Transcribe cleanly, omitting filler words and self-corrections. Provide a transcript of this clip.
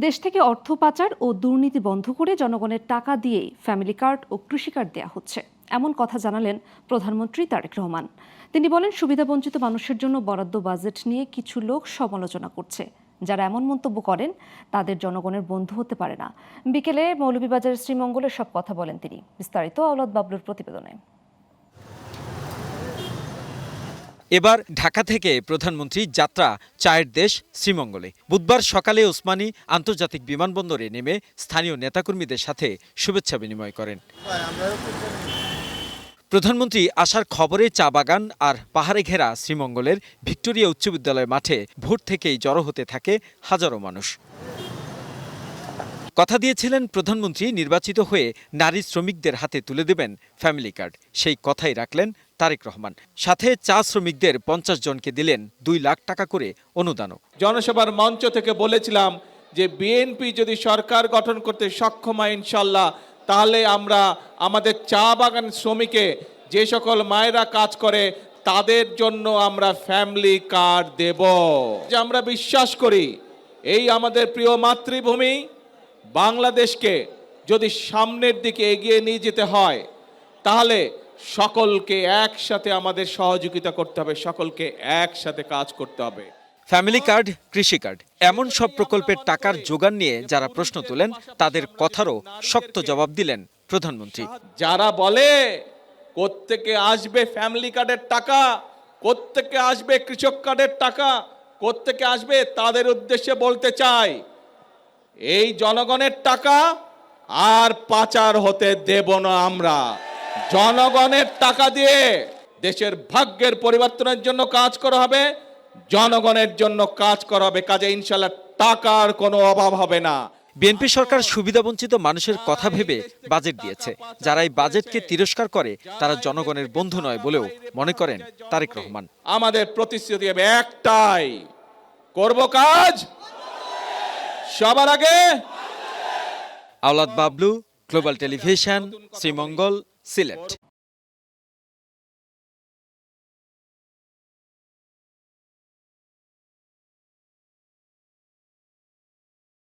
দেশ থেকে অর্থ পাচার ও দুর্নীতি বন্ধ করে জনগণের টাকা দিয়েই ফ্যামিলি কার্ড ও কৃষি কার্ড দেওয়া হচ্ছে, এমন কথা জানালেন প্রধানমন্ত্রী তারেক রহমান। তিনি বলেন, সুবিধাবঞ্চিত মানুষের জন্য বরাদ্দ বাজেট নিয়ে কিছু লোক সমালোচনা করছে। যারা এমন মন্তব্য করেন তাদের জনগণের বন্ধু হতে পারে না। বিকেলে মৌলভীবাজারের শ্রীমঙ্গলের সব কথা বলেন তিনি। বিস্তারিত আওলাদ বাবলুর প্রতিবেদনে। এবার ঢাকা থেকে প্রধানমন্ত্রী যাত্রা চায়ের দেশ শ্রীমঙ্গলে। বুধবার সকালে ওসমানী আন্তর্জাতিক বিমানবন্দরে নেমে স্থানীয় নেতাকর্মীদের সাথে শুভেচ্ছা বিনিময় করেন। প্রধানমন্ত্রী আসার খবরে চা বাগান আর পাহাড়ে ঘেরা শ্রীমঙ্গলের ভিক্টোরিয়া উচ্চ বিদ্যালয় মাঠে ভোর থেকেই জড়ো হতে থাকে হাজারো মানুষ। কথা দিয়েছিলেন প্রধানমন্ত্রী নির্বাচিত হয়ে নারী শ্রমিকদের হাতে তুলে দেবেন ফ্যামিলি কার্ড। সেই কথাই রাখলেন তারেক রহমান। সাথে চা শ্রমিকদের 50 জনকে দিলেন 2 লাখ টাকা করে অনুদানও। জনসভার মঞ্চ থেকে বলেছিলাম যে বিএনপি যদি সরকার গঠন করতে সক্ষম হয় ইনশাল্লাহ, তাহলে আমরা আমাদের চা বাগান শ্রমিকে যে সকল মায়েরা কাজ করে তাদের জন্য আমরা ফ্যামিলি কার্ড দেব। যে আমরা বিশ্বাস করি এই আমাদের প্রিয় মাতৃভূমি বাংলাদেশকে যদি সামনের দিকে এগিয়ে নিয়ে যেতে হয়, তাহলে সকলকে একসাথে আমাদের সহযোগিতা করতে হবে, সকলকে একসাথে কাজ করতে হবে। ফ্যামিলি কার্ড, কৃষি কার্ড, এমন সব প্রকল্পের টাকার যোগান নিয়ে যারা প্রশ্ন তোলেন তাদের কথারও শক্ত জবাব দিলেন প্রধানমন্ত্রী। যারা বলে কোত্থেকে আসবে ফ্যামিলি কার্ডের টাকা, কোত্থেকে আসবে কৃষক কার্ডের টাকা, কোত্থেকে আসবে, তাদের উদ্দেশ্যে বলতে চাই, এই জনগণের টাকা আর পাচার হতে দেব না আমরা। জনগণের টাকা দিয়ে দেশের ভাগ্যের পরিবর্তনের জন্য কাজ করা হবে, জনগণের জন্য কাজ করা হবে। কাজে ইনশাল্লাহ টাকার কোনো অভাব হবে না। বিএনপি সরকার সুবিধাবঞ্চিত মানুষের কথা ভেবে বাজেট দিয়েছে। যারা এই বাজেটকে তিরস্কার করে তারা জনগণের বন্ধু নয় বলেও মনে করেন তারেক রহমান। আমাদের প্রতিশ্রুতি হবে একটাই, করব কাজ সবার আগে। আওলাদ বাবলু, গ্লোবাল টেলিভিশন, শ্রীমঙ্গল, সিলেট।